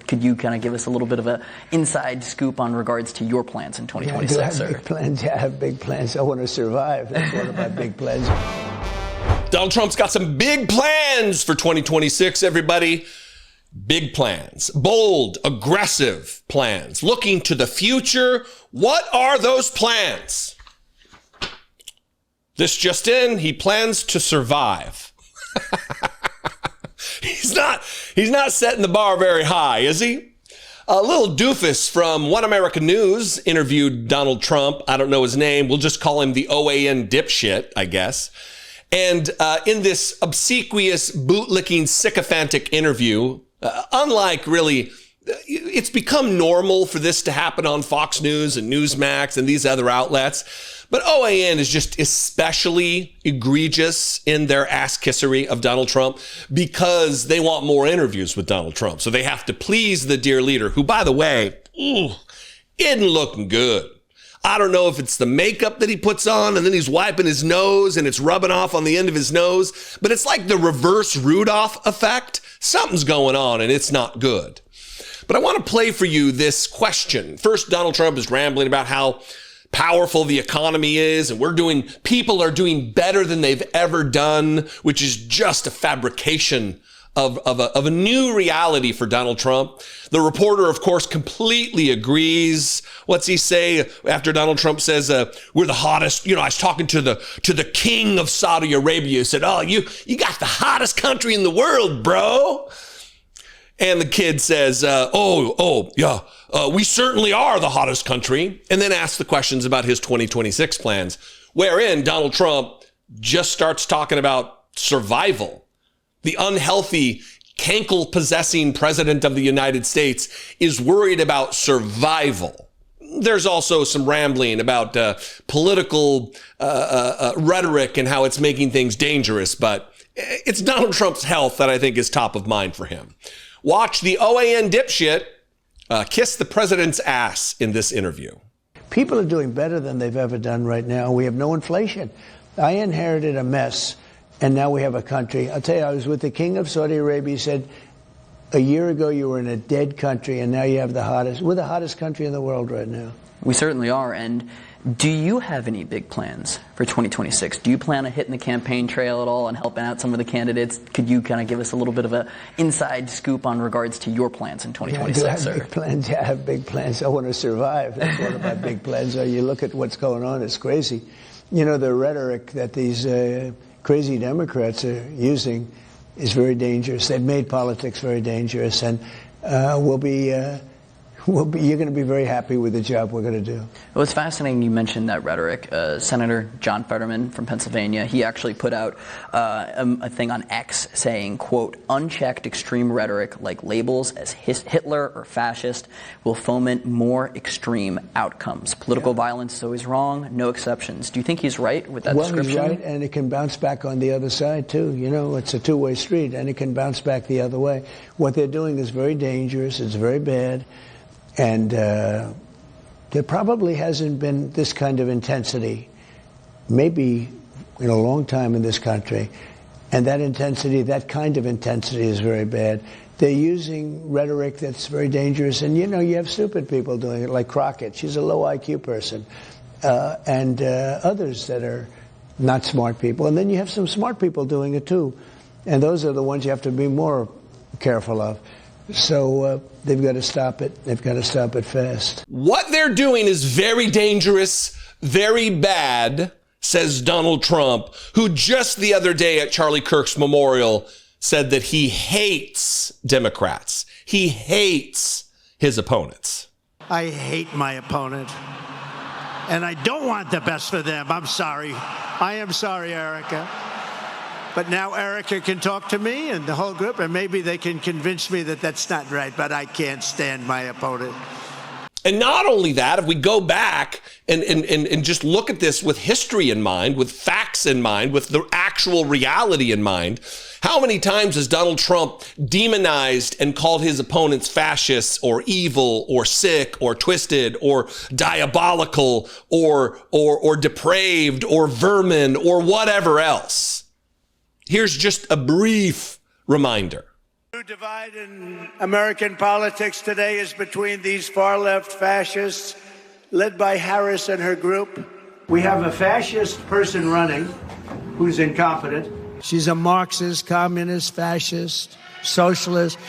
Could you kind of give us a little bit of an inside scoop on regards to your plans in 2026, I have sir? big plans. I have big plans. I want to survive. That's one of my big plans. Donald Trump's got some big plans for 2026, everybody. Big plans, bold, aggressive plans, looking to the future. What are those plans? This just in, he plans to survive. He's not setting the bar very high, is he? A little doofus from One American News interviewed Donald Trump. I don't know his name. We'll just call him the OAN dipshit, I guess. And in this obsequious, bootlicking, sycophantic interview, unlike really, it's become normal for this to happen on Fox News and Newsmax and these other outlets. But OAN is just especially egregious in their ass-kissery of Donald Trump because they want more interviews with Donald Trump. So they have to please the dear leader, who, by the way, isn't looking good. I don't know if it's the makeup that he puts on and then he's wiping his nose and it's rubbing off on the end of his nose, but it's like the reverse Rudolph effect. Something's going on and it's not good. But I want to play for you this question. First, Donald Trump is rambling about how powerful the economy is and people are doing better than they've ever done, which is just a fabrication of a new reality for Donald Trump. The reporter, of course, completely agrees. What's he say after Donald Trump says, we're the hottest? I was talking to the king of Saudi Arabia, who said, oh, you got the hottest country in the world, bro. And the kid says, yeah, we certainly are the hottest country. And then asks the questions about his 2026 plans, wherein Donald Trump just starts talking about survival. The unhealthy, cankle-possessing president of the United States is worried about survival. There's also some rambling about political rhetoric and how it's making things dangerous, but it's Donald Trump's health that I think is top of mind for him. Watch the OAN dipshit kiss the president's ass in this interview. People are doing better than they've ever done right now. We have no inflation. I inherited a mess, and now we have a country. I'll tell you, I was with the king of Saudi Arabia. He said, a year ago you were in a dead country, and now you have we're the hottest country in the world right now. We certainly are. And do you have any big plans for 2026? Do you plan on hitting the campaign trail at all and helping out some of the candidates? Could you kind of give us a little bit of an inside scoop on regards to your plans in 2026, sir? Big plans. Yeah, I have big plans. I want to survive. That's one of my big plans. You look at what's going on, it's crazy. The rhetoric that these crazy Democrats are using is very dangerous. They've made politics very dangerous, and you're going to be very happy with the job we're going to do. Well, it's fascinating you mentioned that rhetoric. Senator John Fetterman from Pennsylvania, he actually put out a thing on X saying, quote, unchecked extreme rhetoric like labels as Hitler or fascist will foment more extreme outcomes. Political violence is always wrong, no exceptions. Do you think he's right with that description? Well, he's right, and it can bounce back on the other side, too. It's a two-way street, and it can bounce back the other way. What they're doing is very dangerous. It's very bad. And there probably hasn't been this kind of intensity, maybe in a long time in this country. And that kind of intensity is very bad. They're using rhetoric that's very dangerous. And, you have stupid people doing it, like Crockett. She's a low IQ person. And others that are not smart people. And then you have some smart people doing it, too. And those are the ones you have to be more careful of. So they've got to stop it. They've got to stop it fast. What they're doing is very dangerous, very bad, says Donald Trump, who just the other day at Charlie Kirk's memorial said that he hates Democrats. He hates his opponents. I hate my opponent. And I don't want the best for them. I'm sorry. I am sorry, Erica. But now Erica can talk to me and the whole group, and maybe they can convince me that that's not right, but I can't stand my opponent. And not only that, if we go back and just look at this with history in mind, with facts in mind, with the actual reality in mind, how many times has Donald Trump demonized and called his opponents fascists or evil or sick or twisted or diabolical or depraved or vermin or whatever else? Here's just a brief reminder. The divide in American politics today is between these far-left fascists led by Harris and her group. We have a fascist person running who's incompetent. She's a Marxist, communist, fascist, socialist.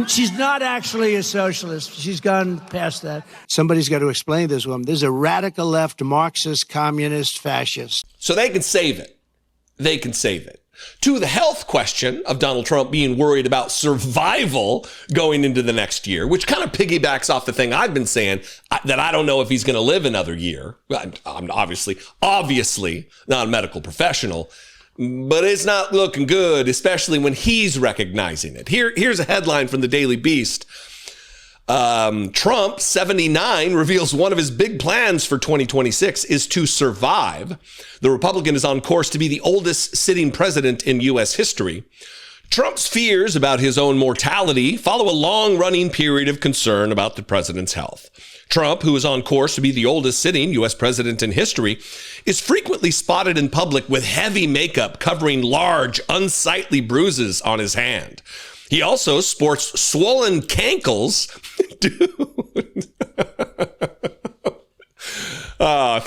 She's not actually a socialist. She's gone past that. Somebody's got to explain this woman. There's a radical left Marxist, communist, fascist. So they can save it. They can save it. To the health question of Donald Trump being worried about survival going into the next year, which kind of piggybacks off the thing I've been saying, that I don't know if he's going to live another year. I'm obviously not a medical professional, but it's not looking good, especially when he's recognizing it. Here's a headline from the Daily Beast. Trump, 79, reveals one of his big plans for 2026 is to survive. The Republican is on course to be the oldest sitting president in U.S. history. Trump's fears about his own mortality follow a long-running period of concern about the president's health. Trump, who is on course to be the oldest sitting U.S. president in history, is frequently spotted in public with heavy makeup covering large, unsightly bruises on his hand. He also sports swollen cankles. Dude.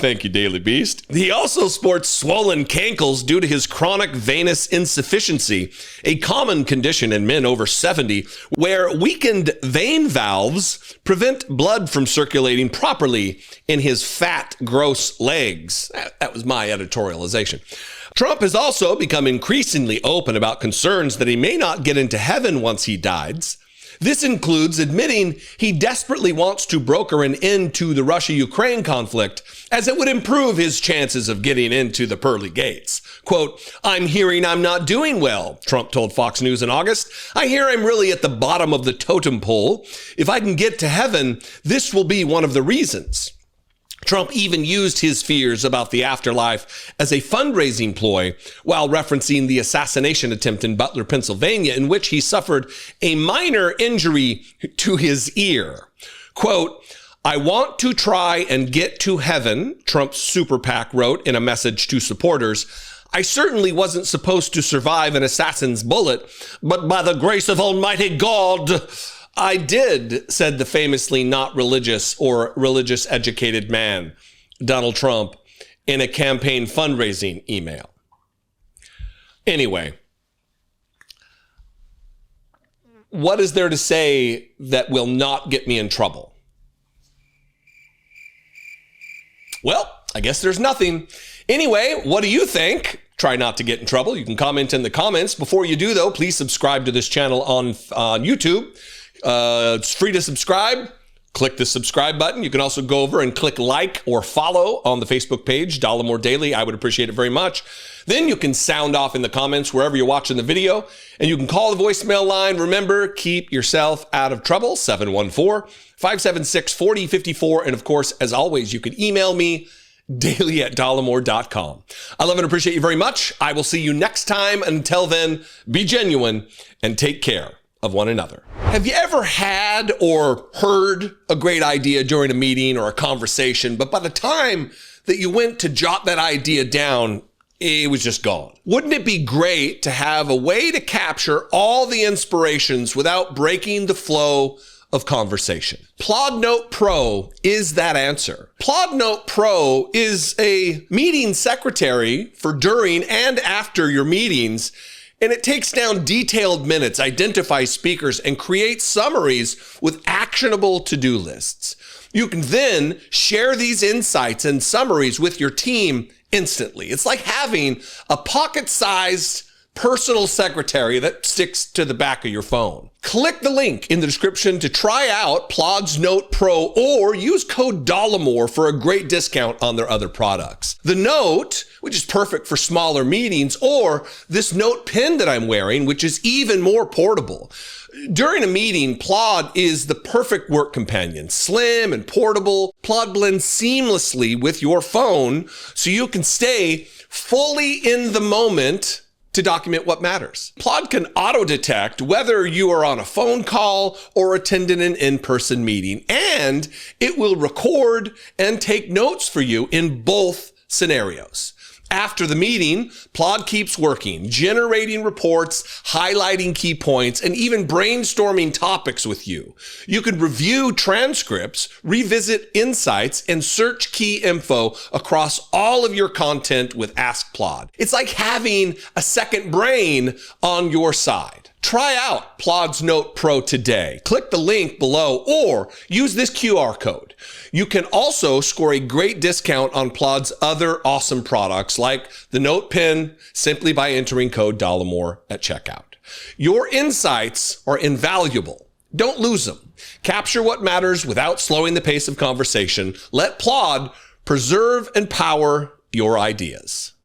Thank you, Daily Beast. He also sports swollen cankles due to his chronic venous insufficiency, a common condition in men over 70, where weakened vein valves prevent blood from circulating properly in his fat, gross legs. That was my editorialization. Trump has also become increasingly open about concerns that he may not get into heaven once he dies. This includes admitting he desperately wants to broker an end to the Russia-Ukraine conflict, as it would improve his chances of getting into the pearly gates. Quote, "I'm hearing I'm not doing well," Trump told Fox News in August. "I hear I'm really at the bottom of the totem pole. If I can get to heaven, this will be one of the reasons." Trump even used his fears about the afterlife as a fundraising ploy while referencing the assassination attempt in Butler, Pennsylvania, in which he suffered a minor injury to his ear. Quote, "I want to try and get to heaven," Trump's super PAC wrote in a message to supporters. "I certainly wasn't supposed to survive an assassin's bullet, but by the grace of Almighty God, I did," said the famously not religious or religious educated man, Donald Trump, in a campaign fundraising email. Anyway, what is there to say that will not get me in trouble? Well, I guess there's nothing. Anyway, what do you think? Try not to get in trouble. You can comment in the comments. Before you do, though, please subscribe to this channel on YouTube. It's free to subscribe. Click the subscribe button. You can also go over and click like or follow on the Facebook page, Dollemore Daily. I would appreciate it very much. Then you can sound off in the comments wherever you're watching the video, and you can call the voicemail line. Remember, keep yourself out of trouble, 714-576-4054. And of course, as always, you can email me, daily@dollemore.com. I love and appreciate you very much. I will see you next time. Until then, be genuine and take care of one another. Have you ever had or heard a great idea during a meeting or a conversation, but by the time that you went to jot that idea down, it was just gone? Wouldn't it be great to have a way to capture all the inspirations without breaking the flow of conversation? PlodNote Pro is that answer. PlodNote Pro is a meeting secretary for during and after your meetings, and it takes down detailed minutes, identifies speakers, and creates summaries with actionable to-do lists. You can then share these insights and summaries with your team instantly. It's like having a pocket-sized personal secretary that sticks to the back of your phone. Click the link in the description to try out PlodNote Pro or use code Dollemore for a great discount on their other products. The Note, which is perfect for smaller meetings, or this Note pen that I'm wearing, which is even more portable. During a meeting, Plod is the perfect work companion. Slim and portable, Plod blends seamlessly with your phone so you can stay fully in the moment to document what matters. Plod can auto-detect whether you are on a phone call or attending an in-person meeting, and it will record and take notes for you in both scenarios. After the meeting, Plod keeps working, generating reports, highlighting key points, and even brainstorming topics with you. You can review transcripts, revisit insights, and search key info across all of your content with Ask Plod. It's like having a second brain on your side. Try out Plod's Note Pro today. Click the link below or use this QR code. You can also score a great discount on Plod's other awesome products like the Note Pen simply by entering code Dollemore at checkout. Your insights are invaluable. Don't lose them. Capture what matters without slowing the pace of conversation. Let Plod preserve and power your ideas.